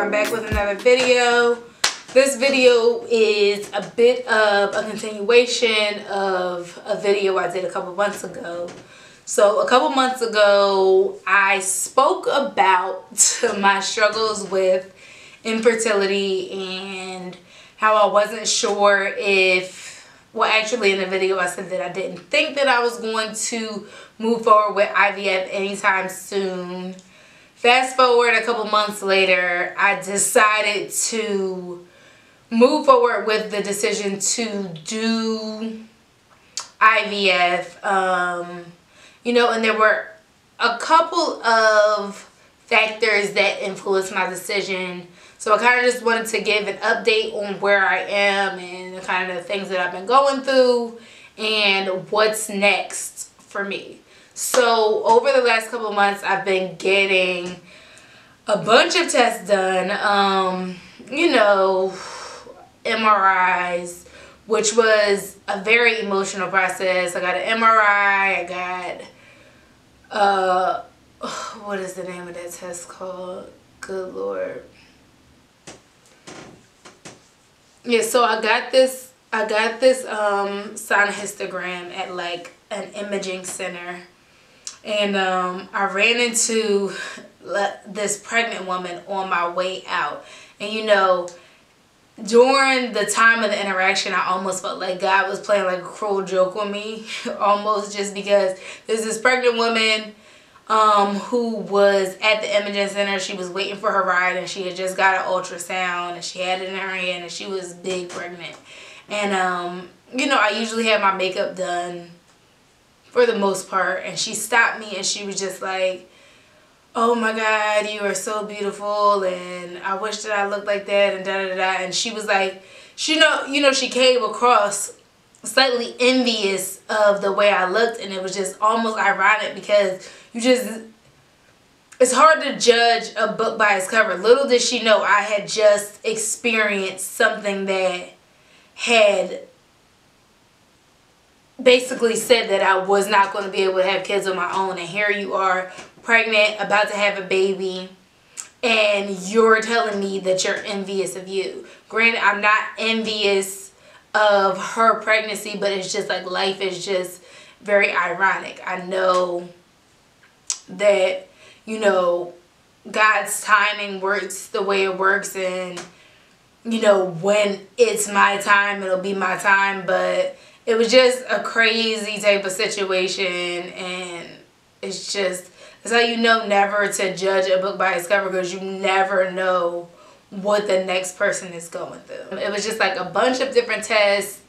I'm back with another video. This video is a bit of a continuation of a video I did a couple months ago. So a couple months ago, I spoke about my struggles with infertility and how I wasn't sure if, well, actually in the video I said that I didn't think that I was going to move forward with IVF anytime soon. Fast forward a couple months later, I decided to move forward with the decision to do IVF. You know, and there were a couple of factors that influenced my decision. So I kind of just wanted to give an update on where I am and the kind of things that I've been going through and what's next for me. So over the last couple of months, I've been getting a bunch of tests done. You know, MRIs, which was a very emotional process. I got an MRI, I got, what is the name of that test called? Good Lord. Yeah, so I got this histogram at like an imaging center. And I ran into this pregnant woman on my way out. And you know, during the time of the interaction, I almost felt like God was playing like a cruel joke on me. Almost, just because there's this pregnant woman who was at the imaging center. She was waiting for her ride and she had just got an ultrasound and she had it in her hand and she was big pregnant. And you know, I usually have my makeup done for the most part, and she stopped me and she was just like, "Oh my God, you are so beautiful and I wish that I looked like that," and da da da. And she was like, you know, she came across slightly envious of the way I looked, and it was just almost ironic because it's hard to judge a book by its cover. Little did she know I had just experienced something that had basically said that I was not going to be able to have kids on my own, and here you are, pregnant, about to have a baby, and you're telling me that you're envious of you. Granted, I'm not envious of her pregnancy, but it's just like life is just very ironic. I know that, you know, God's timing works the way it works, and you know, when it's my time, it'll be my time. But it was just a crazy type of situation, and it's how you know never to judge a book by its cover, because you never know what the next person is going through. It was just like a bunch of different tests.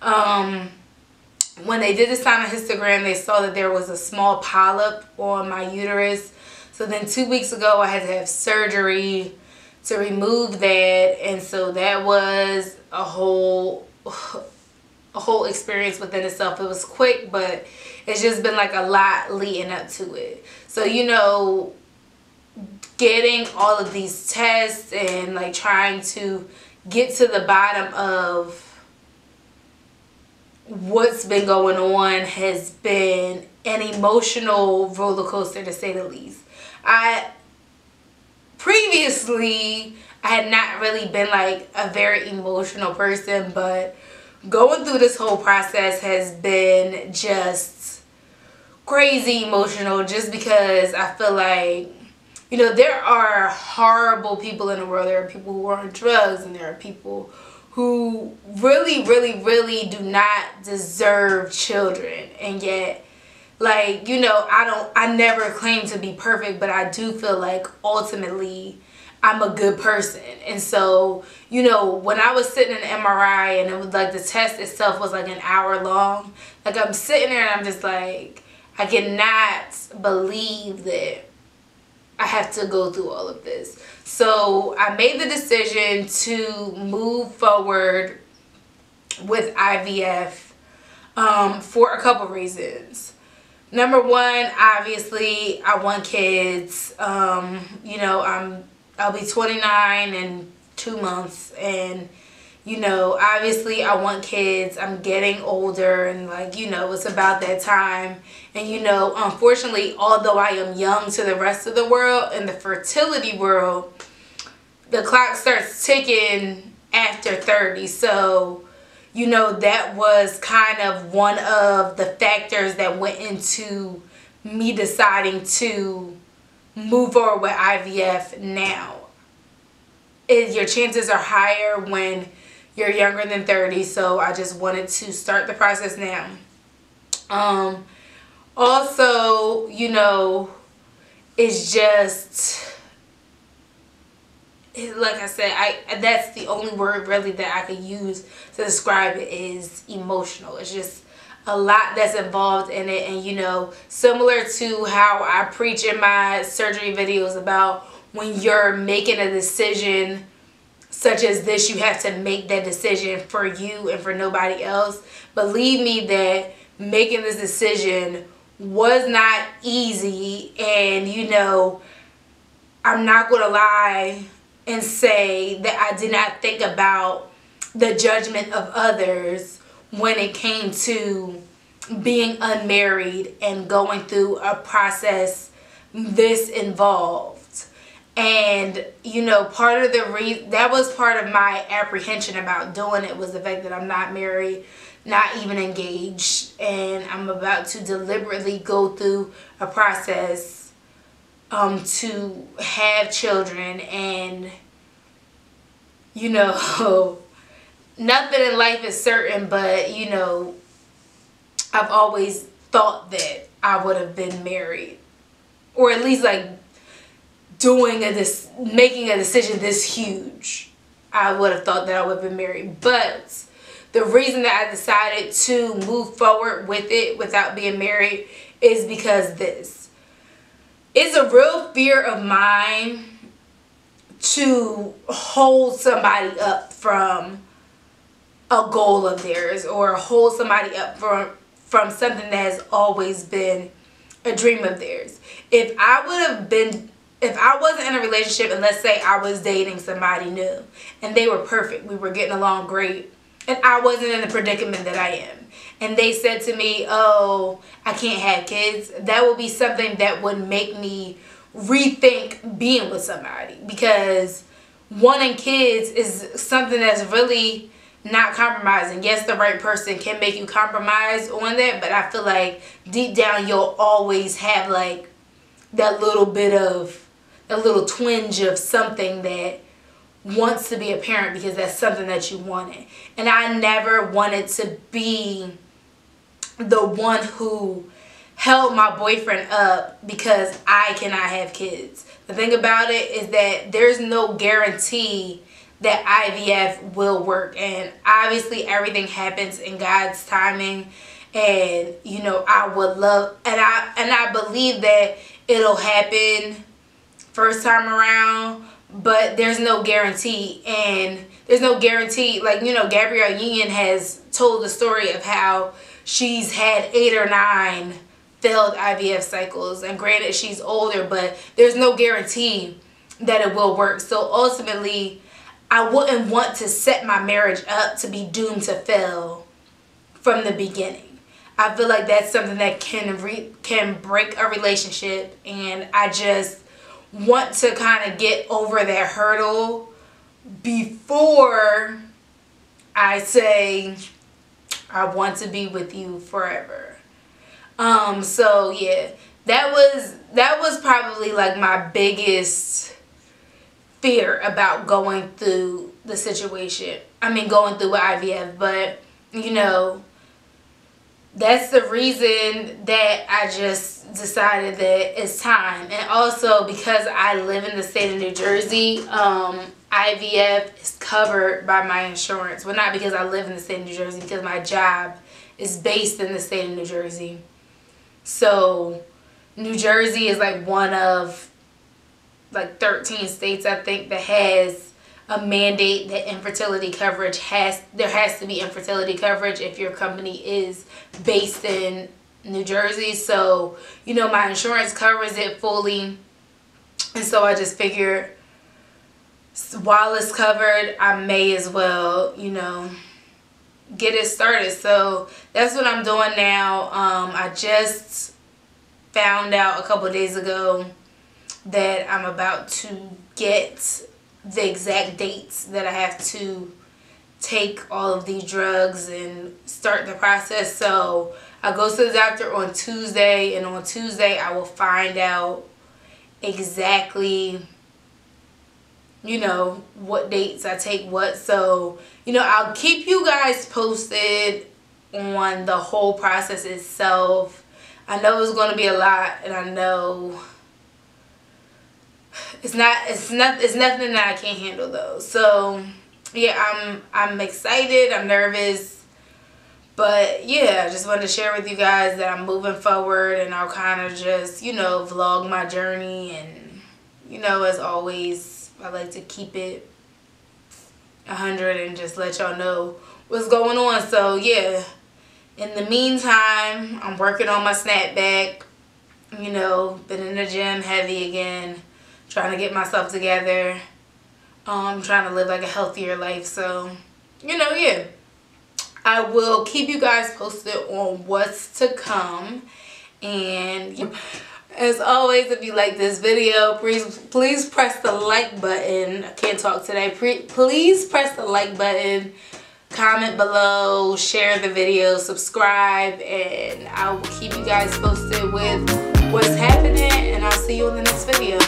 When they did this on a histogram, they saw that there was a small polyp on my uterus. So then 2 weeks ago, I had to have surgery to remove that, and so that was a whole experience within itself. It was quick, but it's just been like a lot leading up to it. So, you know, getting all of these tests and like trying to get to the bottom of what's been going on has been an emotional roller coaster, to say the least. Previously, I had not really been like a very emotional person, but going through this whole process has been just crazy emotional, just because I feel like, you know, there are horrible people in the world. There are people who are on drugs, and there are people who really, really, really do not deserve children. And yet, like, you know, I never claim to be perfect, but I do feel like ultimately I'm a good person. And so, you know, when I was sitting in the MRI and it was like the test itself was like an hour long, like I'm sitting there and I'm just like, I cannot believe that I have to go through all of this. So I made the decision to move forward with IVF for a couple reasons. Number one, obviously, I want kids. You know, I'll be 29 in 2 months, and you know, obviously I want kids. I'm getting older, and like, you know, it's about that time. And you know, unfortunately, although I am young to the rest of the world, in the fertility world, the clock starts ticking after 30. So, you know, that was kind of one of the factors that went into me deciding to move forward with IVF now. Your chances are higher when you're younger than 30, so I just wanted to start the process now. Also, you know, it's just, like I said, that's the only word really that I could use to describe it, is emotional. It's just a lot that's involved in it. And, you know, similar to how I preach in my surgery videos about when you're making a decision such as this, you have to make that decision for you and for nobody else. Believe me that making this decision was not easy. And, you know, I'm not going to lie and say that I did not think about the judgment of others when it came to being unmarried and going through a process this involved. And, you know, part of the that was part of my apprehension about doing it, was the fact that I'm not married, not even engaged, and I'm about to deliberately go through a process to have children. And, you know, nothing in life is certain, but, you know, I've always thought that I would have been married, or at least like making a decision this huge. I would have thought that I would have been married. But the reason that I decided to move forward with it without being married is because this is a real fear of mine, to hold somebody up from a goal of theirs, or hold somebody up from something that has always been a dream of theirs. If I wasn't in a relationship, and let's say I was dating somebody new and they were perfect, we were getting along great, and I wasn't in the predicament that I am, and they said to me, oh, I can't have kids, that would be something that would make me rethink being with somebody. Because wanting kids is something that's really not compromising. Yes, the right person can make you compromise on that, but I feel like deep down you'll always have like that little bit of, a little twinge of something that wants to be a parent, because that's something that you wanted. And I never wanted to be the one who held my boyfriend up because I cannot have kids. The thing about it is that there's no guarantee that IVF will work, and obviously everything happens in God's timing. And, you know, I would love, and I believe that it'll happen first time around, but there's no guarantee. And there's no guarantee, like, you know, Gabrielle Union has told the story of how she's had 8 or 9 failed IVF cycles, and granted she's older, but there's no guarantee that it will work. So ultimately, I wouldn't want to set my marriage up to be doomed to fail from the beginning. I feel like that's something that can break a relationship, and I just want to kind of get over that hurdle before I say I want to be with you forever. So yeah, that was probably like my biggest fear about going through the situation. I mean, going through with IVF, but, you know, that's the reason that I just decided that it's time. And also because I live in the state of New Jersey, IVF is covered by my insurance. Well, not because I live in the state of New Jersey, because my job is based in the state of New Jersey. So New Jersey is like one of like 13 states, I think, that has a mandate that infertility coverage there has to be infertility coverage if your company is based in New Jersey. So, you know, my insurance covers it fully, and so I just figured while it's covered, I may as well, you know, get it started. So that's what I'm doing now. I just found out a couple of days ago that I'm about to get the exact dates that I have to take all of these drugs and start the process. So I go to the doctor on Tuesday, and on Tuesday I will find out exactly, you know, what dates I take what. So, you know, I'll keep you guys posted on the whole process itself. I know it's going to be a lot, and I know it's nothing that I can't handle though. So yeah, I'm excited, I'm nervous, but yeah, I just wanted to share with you guys that I'm moving forward, and I'll kind of just, you know, vlog my journey. And you know, as always, I like to keep it 100 and just let y'all know what's going on. So yeah, in the meantime, I'm working on my snapback. You know, been in the gym heavy again, trying to get myself together. Trying to live like a healthier life. So, you know, yeah, I will keep you guys posted on what's to come. And as always, if you like this video, please press the like button. I can't talk today. Please press the like button, comment below, share the video, subscribe, and I will keep you guys posted with what's happening, and I'll see you in the next video.